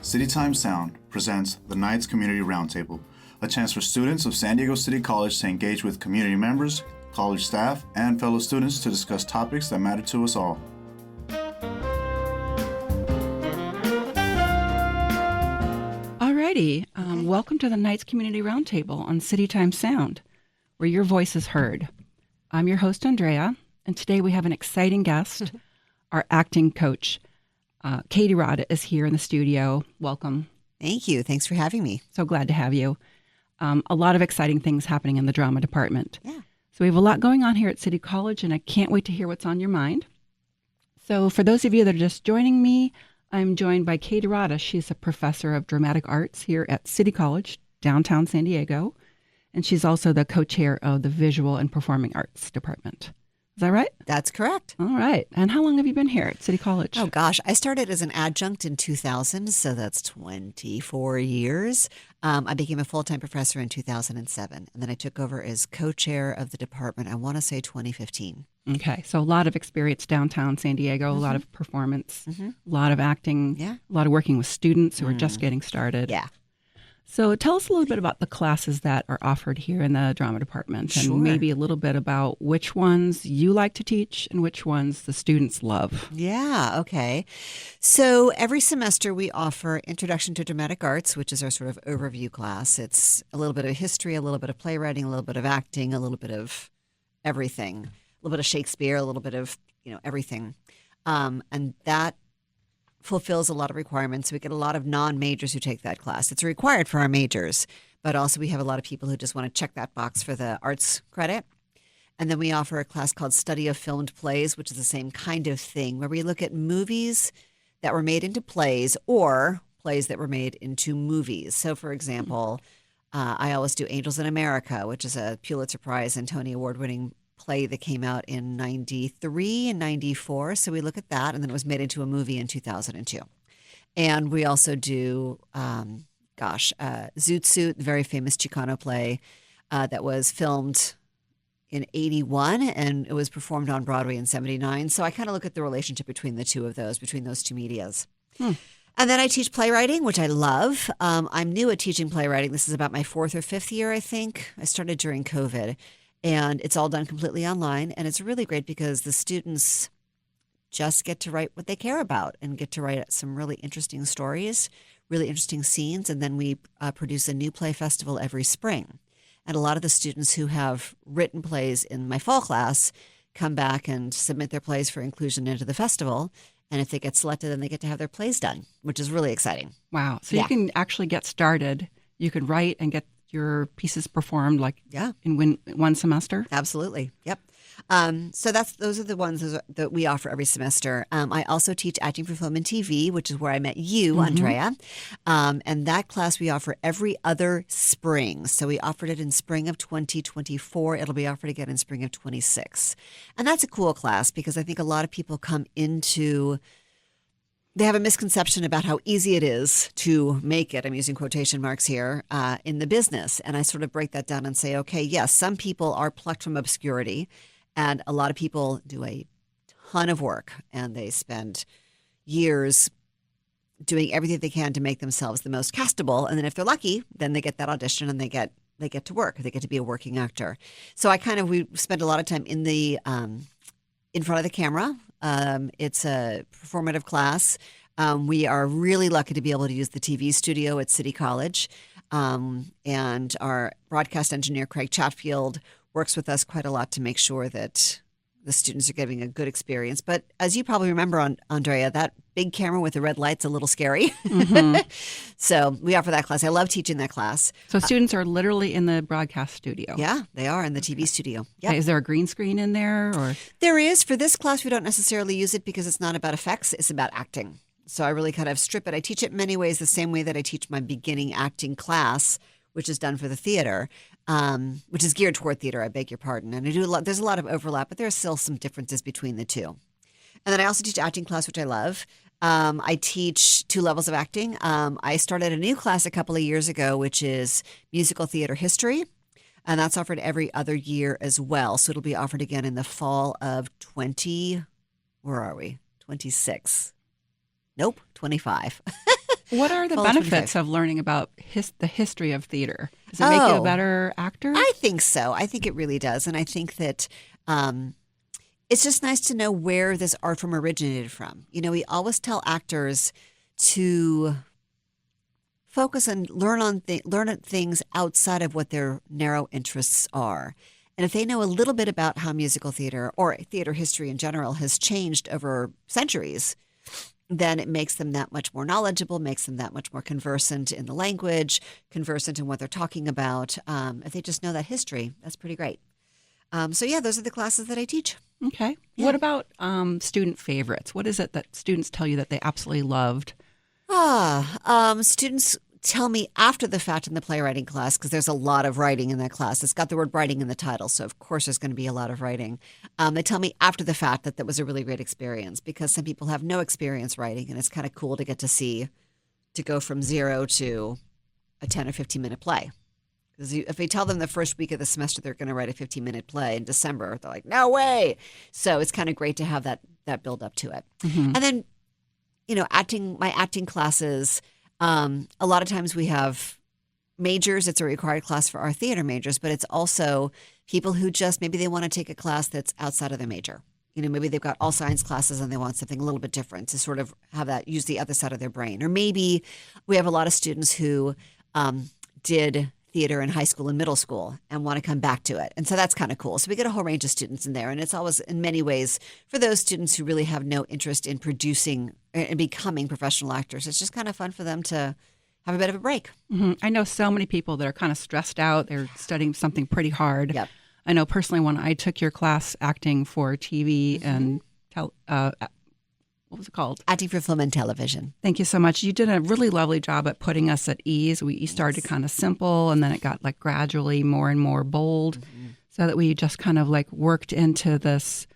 City Time Sound presents the Knights Community Roundtable, a chance for students of San Diego City College to engage with community members, college staff, and fellow students to discuss topics that matter to us all. Alrighty, welcome to the Knights Community Roundtable on City Time Sound, where your voice is heard. I'm your host, Andrea, and today we have an exciting guest. Our acting coach, Katie Rodda, is here in the studio. Welcome. Thank you. Thanks for having me. So glad to have you. A lot of exciting things happening in the drama department. Yeah. So we have a lot going on here at City College, and I can't wait to hear what's on your mind. So for those of you that are just joining me, I'm joined by Katie Rodda. She's a professor of dramatic arts here at City College, downtown San Diego, and she's also the co-chair of the Visual and Performing Arts Department. Is that right? That's correct. All right. And how long have you been here at City College? Oh, gosh. I started as an adjunct in 2000, so that's 24 years. I became a full-time professor in 2007, and then I took over as co-chair of the department, I want to say 2015. Okay. So a lot of experience downtown San Diego, a lot of performance, a lot of acting, a lot of working with students who are just getting started. Yeah. So tell us a little bit about the classes that are offered here in the drama department and maybe a little bit about which ones you like to teach and which ones the students love. Yeah, okay. So every semester we offer Introduction to Dramatic Arts, which is our sort of overview class. It's a little bit of history, a little bit of playwriting, a little bit of acting, a little bit of everything, a little bit of Shakespeare, a little bit of, everything. And that fulfills a lot of requirements. We get a lot of non-majors who take that class. It's required for our majors, but also we have a lot of people who just want to check that box for the arts credit. And then we offer a class called Study of Filmed Plays, which is the same kind of thing, where we look at movies that were made into plays or plays that were made into movies. So, for example, I always do Angels in America, which is a Pulitzer Prize and Tony Award-winning play that came out in 93 and 94. So we look at that, and then it was made into a movie in 2002. And we also do, Zoot Suit, the very famous Chicano play that was filmed in 81, and it was performed on Broadway in 79. So I kind of look at the relationship between the two of those, between those two medias. And then I teach playwriting, which I love. I'm new at teaching playwriting. This is about my fourth or fifth year, I think. I started during COVID. And it's all done completely online. And it's really great because the students just get to write what they care about and get to write some really interesting stories, really interesting scenes. And then we produce a new play festival every spring. And a lot of the students who have written plays in my fall class come back and submit their plays for inclusion into the festival. And if they get selected, then they get to have their plays done, which is really exciting. Wow. So you can actually get started. You can write and get your pieces performed in one semester? Absolutely. Yep. So those are the ones that we offer every semester. I also teach acting for film and TV, which is where I met you, Andrea. And that class we offer every other spring. So we offered it in spring of 2024. It'll be offered again in spring of 26. And that's a cool class because I think a lot of people come into they have a misconception about how easy it is to make it, I'm using quotation marks here, in the business. And I sort of break that down and say, okay, yes, some people are plucked from obscurity, and a lot of people do a ton of work, and they spend years doing everything they can to make themselves the most castable. And then if they're lucky, then they get that audition and they get to work. They get to be a working actor. So we spend a lot of time in front of the camera. It's a performative class. We are really lucky to be able to use the TV studio at City College. And our broadcast engineer, Craig Chatfield, works with us quite a lot to make sure that the students are getting a good experience. But as you probably remember, Andrea, that big camera with the red light's a little scary. So we offer that class. I love teaching that class. So students are literally in the broadcast studio? Yeah, they are in the TV studio. Yep. Is there a green screen in there? Or There is. For this class, we don't necessarily use it because it's not about effects. It's about acting. So I really kind of strip it. I teach it in many ways the same way that I teach my beginning acting class, which is done for the theater, which is geared toward theater, I beg your pardon. And I do there's a lot of overlap, but there are still some differences between the two. And then I also teach acting class, which I love. I teach 2 levels of acting. I started a new class a couple of years ago, which is musical theater history. And that's offered every other year as well. So it'll be offered again in the fall of 26. Nope, 25. What are the Fall of benefits 25. of learning about the history of theater? Does it make you a Oh, better actor? I think so. I think it really does. And I think that it's just nice to know where this art form originated from. We always tell actors to focus and learn at things outside of what their narrow interests are. And if they know a little bit about how musical theater or theater history in general has changed over centuries, then it makes them that much more knowledgeable, makes them that much more conversant in the language, conversant in what they're talking about. If they just know that history, that's pretty great. So yeah, those are the classes that I teach. Okay. Yeah. What about student favorites? What is it that students tell you that they absolutely loved? Students tell me after the fact in the playwriting class, because there's a lot of writing in that class. It's got the word writing in the title, so of course there's going to be a lot of writing. They tell me after the fact that was a really great experience because some people have no experience writing, and it's kind of cool to get to go from zero to a 10 or 15-minute play. Because if they tell them the first week of the semester they're going to write a 15-minute play in December, they're like, no way. So it's kind of great to have that build up to it. Mm-hmm. And then, my acting classes, a lot of times we have majors. It's a required class for our theater majors, but it's also people who just maybe they want to take a class that's outside of their major. Maybe they've got all science classes and they want something a little bit different to sort of have that use the other side of their brain. Or maybe we have a lot of students who did theater in high school and middle school and want to come back to it. And so that's kind of cool. So we get a whole range of students in there. And it's always, in many ways, for those students who really have no interest in producing and becoming professional actors, it's just kind of fun for them to have a bit of a break. Mm-hmm. I know so many people that are kind of stressed out. They're studying something pretty hard. Yep. I know personally when I took your class acting for TV and what was it called? Acting for film and television. Thank you so much. You did a really lovely job at putting us at ease. You started kind of simple, and then it got like gradually more and more bold, so that we just kind of like worked into this,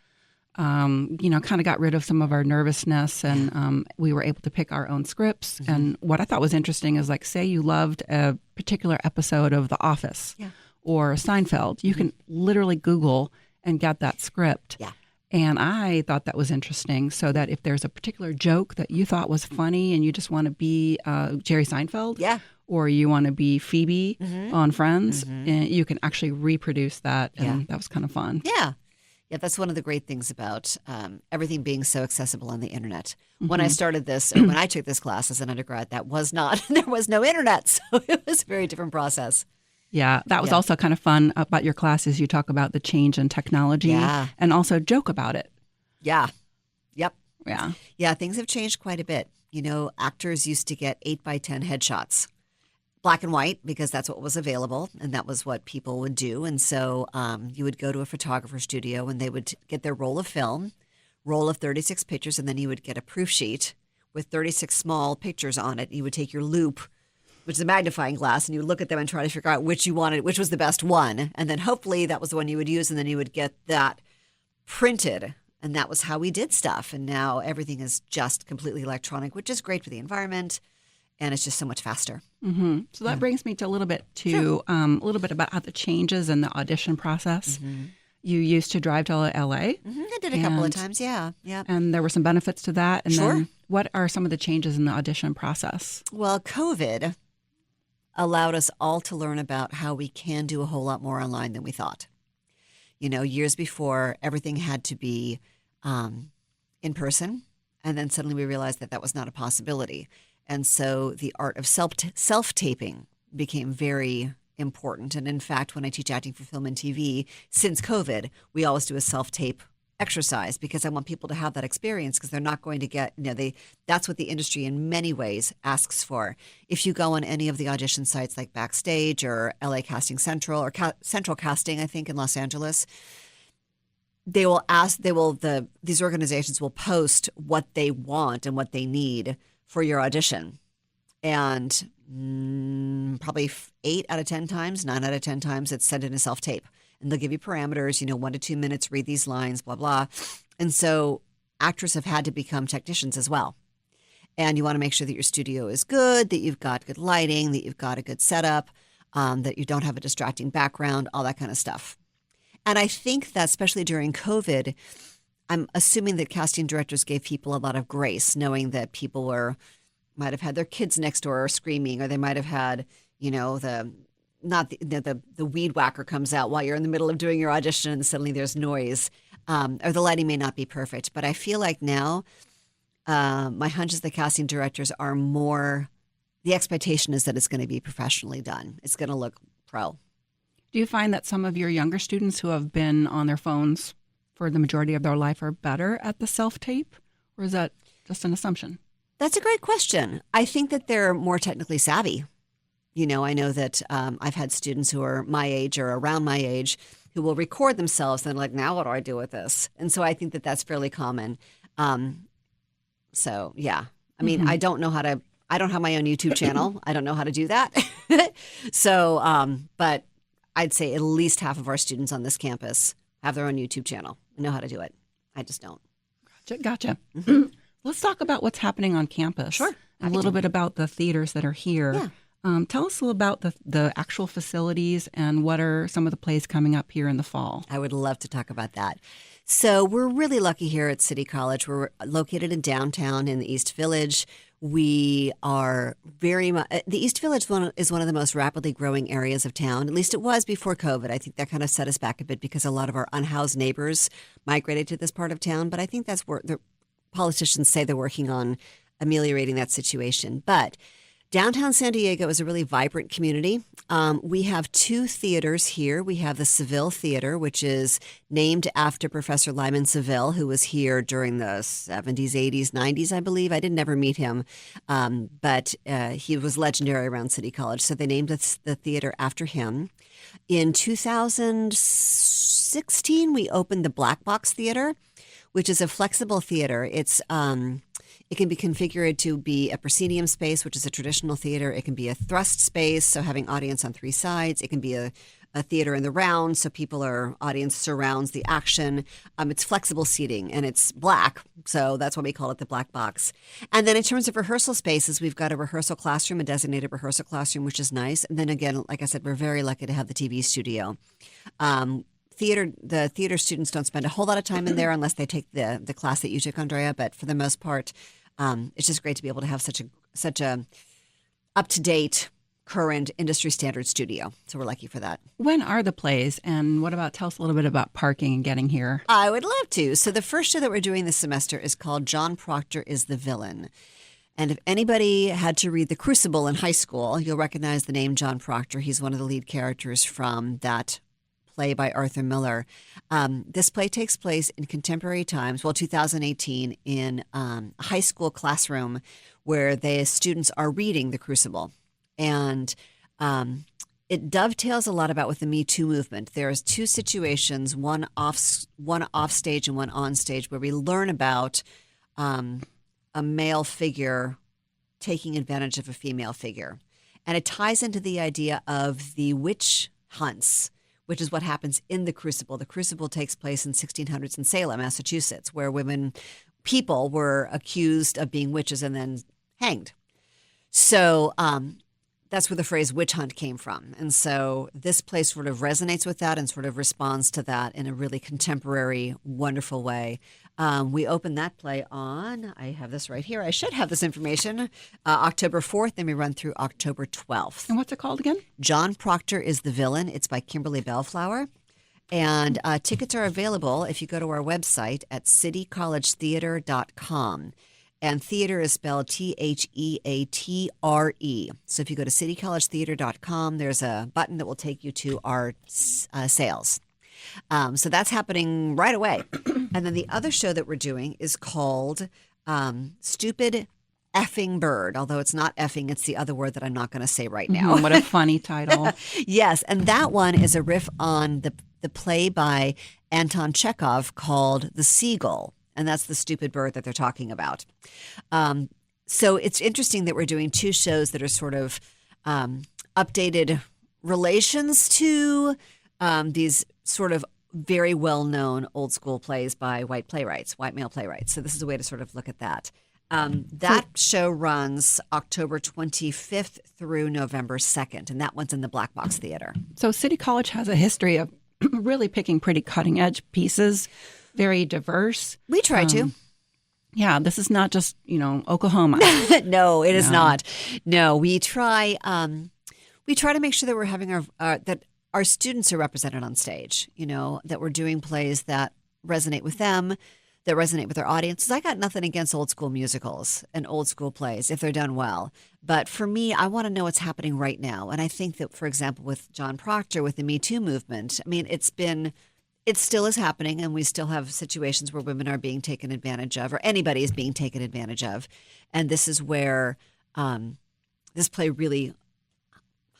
kind of got rid of some of our nervousness, and we were able to pick our own scripts. And what I thought was interesting is like, say you loved a particular episode of The Office or Seinfeld, you can literally Google and get that script. Yeah. And I thought that was interesting, so that if there's a particular joke that you thought was funny and you just want to be Jerry Seinfeld, or you want to be Phoebe on Friends, and you can actually reproduce that, and that was kind of fun. Yeah. Yeah, that's one of the great things about everything being so accessible on the internet. When I started this, or when I took this class as an undergrad, there was no internet, so it was a very different process. Yeah, that was also kind of fun about your classes. You talk about the change in technology and also joke about it. Yeah. Yep. Yeah. Yeah, things have changed quite a bit. Actors used to get 8x10 headshots, black and white, because that's what was available and that was what people would do. And so you would go to a photographer studio and they would get their roll of film, roll of 36 pictures, and then you would get a proof sheet with 36 small pictures on it. You would take your loop, which is a magnifying glass, and you would look at them and try to figure out which you wanted, which was the best one. And then hopefully that was the one you would use, and then you would get that printed. And that was how we did stuff. And now everything is just completely electronic, which is great for the environment, and it's just so much faster. Mm-hmm. So that brings me to a little bit about how the changes in the audition process. You used to drive to LA. I did a couple of times, yeah. And there were some benefits to that. And Sure. then what are some of the changes in the audition process? Well, COVID allowed us all to learn about how we can do a whole lot more online than we thought. Years before, everything had to be in person, and then suddenly we realized that was not a possibility. And so the art of self-taping became very important. And in fact, when I teach acting for film and TV, since COVID, we always do a self-tape exercise because I want people to have that experience because they're not going to get, that's what the industry in many ways asks for. If you go on any of the audition sites like Backstage or LA Casting Central or Central Casting, I think in Los Angeles, these organizations will post what they want and what they need for your audition. And probably 9 out of 10 times, it's sent in a self-tape. And they'll give you parameters, 1 to 2 minutes, read these lines, blah, blah. And so actors have had to become technicians as well. And you want to make sure that your studio is good, that you've got good lighting, that you've got a good setup, that you don't have a distracting background, all that kind of stuff. And I think that especially during COVID, I'm assuming that casting directors gave people a lot of grace, knowing that people were might have had their kids next door screaming, or they might have had, the weed whacker comes out while you're in the middle of doing your audition and suddenly there's noise, or the lighting may not be perfect. But I feel like now my hunch is the casting directors are more, the expectation is that it's going to be professionally done. It's going to look pro. Do you find that some of your younger students who have been on their phones for the majority of their life are better at the self-tape, or is that just an assumption? That's a great question. I think that they're more technically savvy. I know that I've had students who are my age or around my age who will record themselves and like, now what do I do with this? And so I think that that's fairly common. So, yeah. I mean, I don't have my own YouTube channel. I don't know how to do that. So, but I'd say at least half of our students on this campus have their own YouTube channel. I know how to do it. I just don't. Gotcha. Let's talk about what's happening on campus. Sure. A little bit about the theaters that are here. Yeah. Tell us a little about the actual facilities and what are some of the plays coming up here in the fall. I would love to talk about that. So we're really lucky here at City College. We're located in downtown in the East Village. We are very much, the East Village is one of the most rapidly growing areas of town. At least it was before COVID. I think that kind of set us back a bit because a lot of our unhoused neighbors migrated to this part of town. But I think that's where the politicians say they're working on ameliorating that situation. But downtown San Diego is a really vibrant community. We have two theaters here. We have the Seville Theater, which is named after Professor Lyman Seville, who was here during the 70s, 80s, 90s, I believe. I didn't ever meet him, but he was legendary around City College. So they named the theater after him. In 2016, we opened the Black Box Theater, which is a flexible theater. It can be configured to be a proscenium space, which is a traditional theater. It can be a thrust space, so having audience on three sides. It can be a theater in the round, so audience surrounds the action. It's flexible seating, and it's black, so that's why we call it the Black Box. And then in terms of rehearsal spaces, we've got a rehearsal classroom, a designated rehearsal classroom, which is nice. And then again, like I said, we're very lucky to have the TV studio. The theater students don't spend a whole lot of time in there unless they take the class that you took, Andrea. But for the most part, it's just great to be able to have such a up-to-date, current industry standard studio. So we're lucky for that. When are the plays, and tell us a little bit about parking and getting here? I would love to. So the first show that we're doing this semester is called John Proctor is the Villain. And if anybody had to read The Crucible in high school, you'll recognize the name John Proctor. He's one of the lead characters from that play by Arthur Miller. This play takes place in contemporary times, 2018, in a high school classroom where the students are reading The Crucible. And it dovetails a lot about with the Me Too movement. There's two situations, one off stage and one on stage, where we learn about a male figure taking advantage of a female figure. And it ties into the idea of the witch hunts, which is what happens in The Crucible. The Crucible takes place in 1600s in Salem, Massachusetts, where people were accused of being witches and then hanged. So that's where the phrase witch hunt came from. And so this play sort of resonates with that and sort of responds to that in a really contemporary, wonderful way. We opened that play on, I have this right here, I should have this information, October 4th, and we run through October 12th. And what's it called again? John Proctor is the Villain. It's by Kimberly Bellflower. And tickets are available if you go to our website at citycollegetheater.com. And theater is spelled Theatre. So if you go to citycollegetheater.com, there's a button that will take you to our sales. So that's happening right away. And then the other show that we're doing is called Stupid Effing Bird, although it's not effing, it's the other word that I'm not going to say right now. What a funny title. Yes, and that one is a riff on the play by Anton Chekhov called The Seagull, and that's the stupid bird that they're talking about. So it's interesting that we're doing two shows that are sort of updated relations to these sort of very well-known old school plays by white male playwrights. So this is a way to sort of look at that. That show runs October 25th through November 2nd, and that one's in the Black Box Theater. So City College has a history of really picking pretty cutting-edge pieces, very diverse. We try to. Yeah, this is not just, Oklahoma. No, it is No. not. No, we try to make sure that we're having that our students are represented on stage, that we're doing plays that resonate with them, that resonate with their audiences. I got nothing against old school musicals and old school plays if they're done well. But for me, I want to know what's happening right now. And I think that, for example, with John Proctor, with the Me Too movement, I mean, it still is happening, and we still have situations where women are being taken advantage of, or anybody is being taken advantage of. And this is where this play really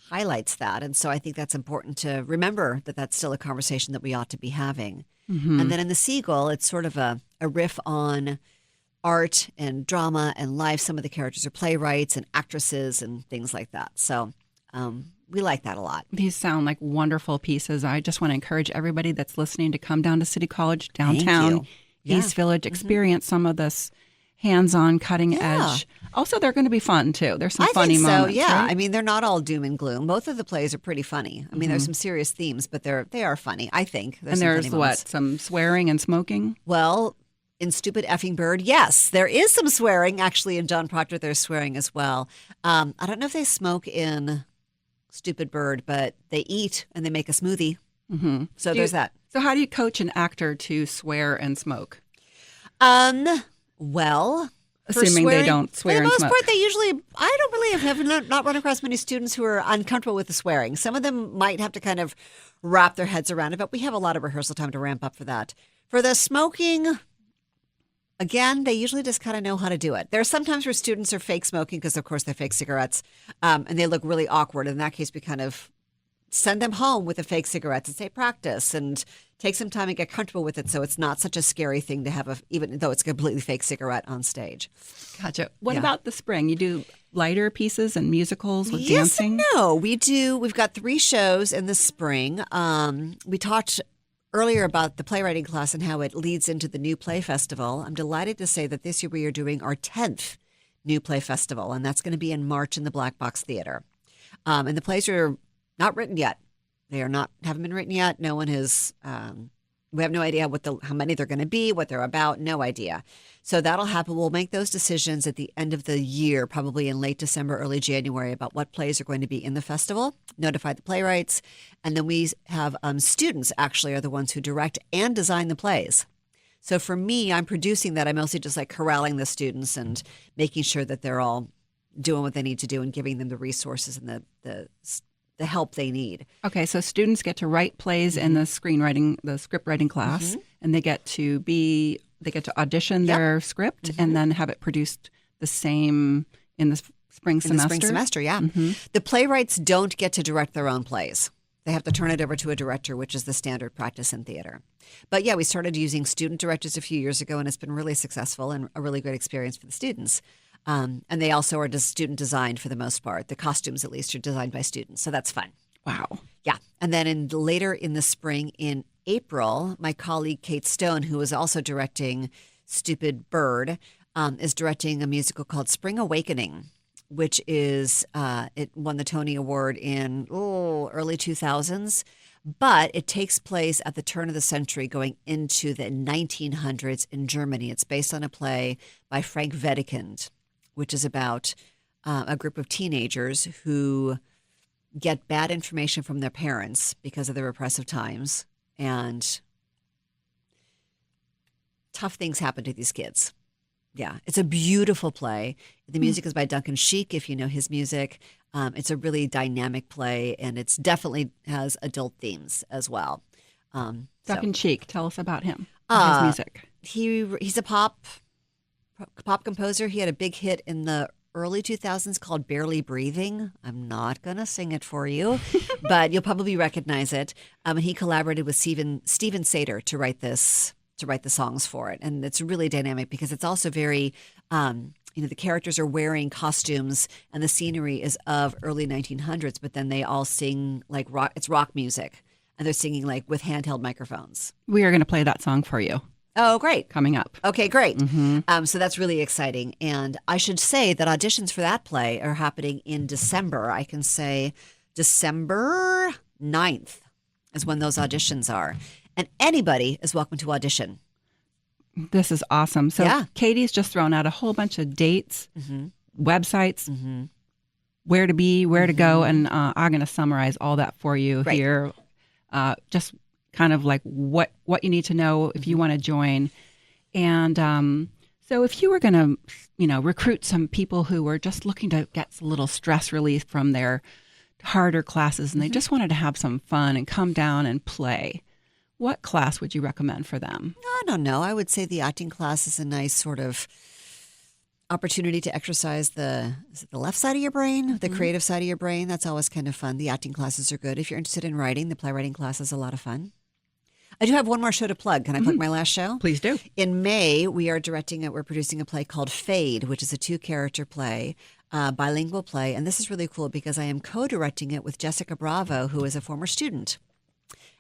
highlights that. And so I think that's important to remember that that's still a conversation that we ought to be having. Mm-hmm. And then in The Seagull, it's sort of a riff on art and drama and life. Some of the characters are playwrights and actresses and things like that. So we like that a lot. These sound like wonderful pieces. I just want to encourage everybody that's listening to come down to City College Thank downtown, you. Yeah. East Village, experience some of this hands-on, cutting edge. Also, they're going to be fun too. There's some I funny think so, moments. yeah. Right? I mean, they're not all doom and gloom. Both of the plays are pretty funny. I mean, there's some serious themes, but they are funny, I think. And there's some swearing and smoking? Well, in Stupid Effing Bird, yes, there is some swearing. Actually, in John Proctor, there's swearing as well. I don't know if they smoke in Stupid Bird, but they eat and they make a smoothie. Mm-hmm. So there's that. So how do you coach an actor to swear and smoke? Well, Assuming they don't swear for the and most smoke. part, they usually, I don't really have not run across many students who are uncomfortable with the swearing. Some of them might have to kind of wrap their heads around it, but we have a lot of rehearsal time to ramp up for that. For the smoking, again, they usually just kind of know how to do it. There are sometimes where students are fake smoking because, of course, they're fake cigarettes, and they look really awkward. In that case, we kind of send them home with the fake cigarettes and say practice and take some time and get comfortable with it so it's not such a scary thing to have, even though it's a completely fake cigarette on stage. Gotcha. What Yeah. about the spring? You do lighter pieces and musicals with Yes dancing? and no. We do. We've got 3 shows in the spring. We talked earlier about the playwriting class and how it leads into the New Play Festival. I'm delighted to say that this year we are doing our 10th New Play Festival, and that's going to be in March in the Black Box Theater. And the plays are not written yet. They haven't been written yet. No one has. We have no idea how many they're going to be, what they're about. No idea. So that'll happen. We'll make those decisions at the end of the year, probably in late December, early January, about what plays are going to be in the festival. Notify the playwrights, and then we have students actually are the ones who direct and design the plays. So for me, I'm producing that. I'm mostly just like corralling the students and making sure that they're all doing what they need to do and giving them the resources and the help they need. Okay, so students get to write plays in the script writing class, and they get to audition their script and then have it produced the same in the spring semester. In the spring semester, yeah. The playwrights don't get to direct their own plays. They have to turn it over to a director, which is the standard practice in theater. But yeah, we started using student directors a few years ago, and it's been really successful and a really great experience for the students. And they also are just student designed for the most part. The costumes, at least, are designed by students. So that's fun. Wow. Yeah. And then later in the spring, in April, my colleague Kate Stone, who is also directing Stupid Bird, is directing a musical called Spring Awakening, which is, it won the Tony Award in early 2000s. But it takes place at the turn of the century going into the 1900s in Germany. It's based on a play by Frank Wedekind, which is about a group of teenagers who get bad information from their parents because of the repressive times, and tough things happen to these kids. Yeah, it's a beautiful play. The music is by Duncan Sheik, if you know his music. It's a really dynamic play, and it's definitely has adult themes as well. Duncan Sheik, tell us about him, his music. He's a pop composer. He had a big hit in the early 2000s called Barely Breathing. I'm not going to sing it for you, but you'll probably recognize it. And he collaborated with Steven Sater to write the songs for it. And it's really dynamic because it's also very, the characters are wearing costumes and the scenery is of early 1900s, but then they all sing like rock. It's rock music, and they're singing like with handheld microphones. We are going to play that song for you. Oh, great. Coming up. Okay, great. So that's really exciting. And I should say that auditions for that play are happening in December. I can say December 9th is when those auditions are. And anybody is welcome to audition. This is awesome. So Yeah. Katie's just thrown out a whole bunch of dates, Mm-hmm. websites, Mm-hmm. where to be, where to go, and I'm going to summarize all that for you Great. here. Just kind of like what you need to know if you want to join. And so if you were going to, recruit some people who were just looking to get a little stress relief from their harder classes and they just wanted to have some fun and come down and play, what class would you recommend for them? I don't know. I would say the acting class is a nice sort of opportunity to exercise the left side of your brain, the creative side of your brain. That's always kind of fun. The acting classes are good. If you're interested in writing, the playwriting class is a lot of fun. I do have one more show to plug. Can I plug my last show? Please do. In May, we're producing a play called Fade, which is a 2-character play, bilingual play. And this is really cool because I am co-directing it with Jessica Bravo, who is a former student.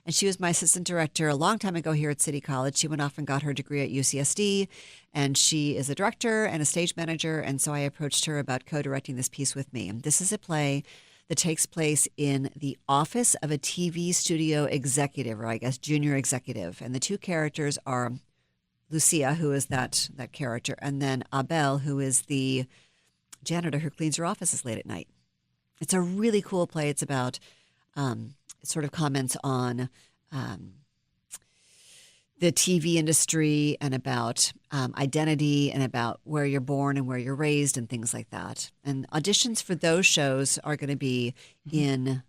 And she was my assistant director a long time ago here at City College. She went off and got her degree at UCSD, and she is a director and a stage manager. And so I approached her about co-directing this piece with me. And this is a play that takes place in the office of a TV studio executive, or I guess junior executive. And the two characters are Lucia, who is that character, and then Abel, who is the janitor who cleans her offices late at night. It's a really cool play. It's about it sort of comments on the TV industry and about identity and about where you're born and where you're raised and things like that. And auditions for those shows are going to be in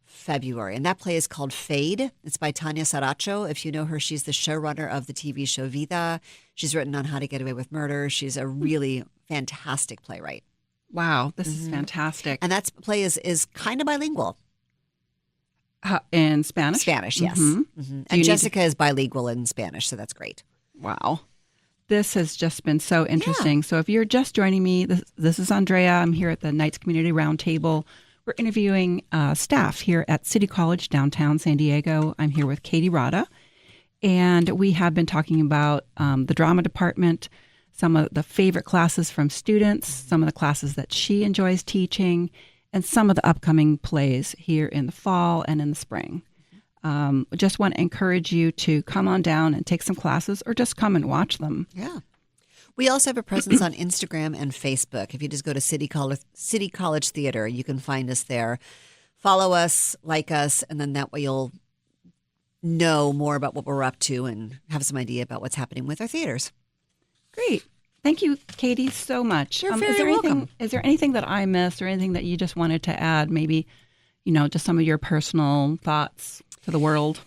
February. And that play is called Fade. It's by Tanya Saracho. If you know her, she's the showrunner of the TV show Vida. She's written on How to Get Away with Murder. She's a really fantastic playwright. Wow, this is fantastic. And that play is kind of bilingual. In Spanish? Spanish, yes. Mm-hmm. And Jessica is bilingual in Spanish, so that's great. Wow. This has just been so interesting. So if you're just joining me, this is Andrea. I'm here at the Knights Community Roundtable. We're interviewing staff here at City College, downtown San Diego. I'm here with Katie Rodda, and we have been talking about the drama department, some of the favorite classes from students, some of the classes that she enjoys teaching, and some of the upcoming plays here in the fall and in the spring. Just want to encourage you to come on down and take some classes or just come and watch them. Yeah. We also have a presence on Instagram and Facebook. If you just go to City College Theater, you can find us there. Follow us, like us, and then that way you'll know more about what we're up to and have some idea about what's happening with our theaters. Great. Thank you, Katie, so much. You're very welcome. Is there anything that I missed or anything that you just wanted to add? Maybe, just some of your personal thoughts to the world?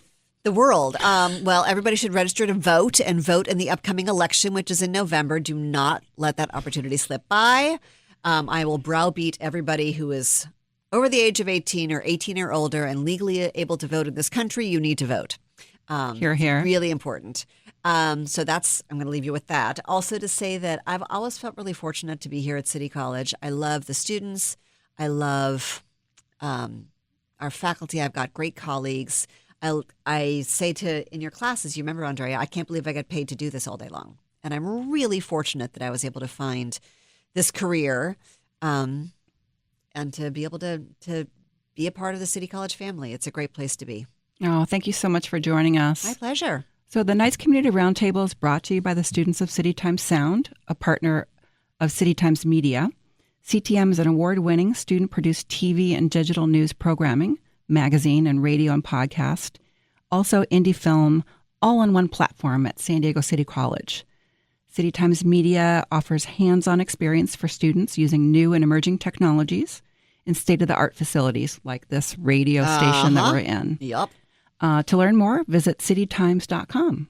The world. Well, everybody should register to vote and vote in the upcoming election, which is in November. Do not let that opportunity slip by. I will browbeat everybody who is over the age of 18 or 18 or older and legally able to vote in this country. You need to vote. Hear, hear. It's really important. I'm going to leave you with that. Also to say that I've always felt really fortunate to be here at City College. I love the students. I love our faculty. I've got great colleagues. I say in your classes, you remember, Andrea, I can't believe I get paid to do this all day long. And I'm really fortunate that I was able to find this career and to be able to be a part of the City College family. It's a great place to be. Oh, thank you so much for joining us. My pleasure. So the Knights Community Roundtable is brought to you by the students of City Times Sound, a partner of City Times Media. CTM is an award-winning student-produced TV and digital news programming, magazine and radio and podcast. Also indie film, all on one platform at San Diego City College. City Times Media offers hands-on experience for students using new and emerging technologies in state-of-the-art facilities like this radio station that we're in. Yep. To learn more, visit citytimes.com.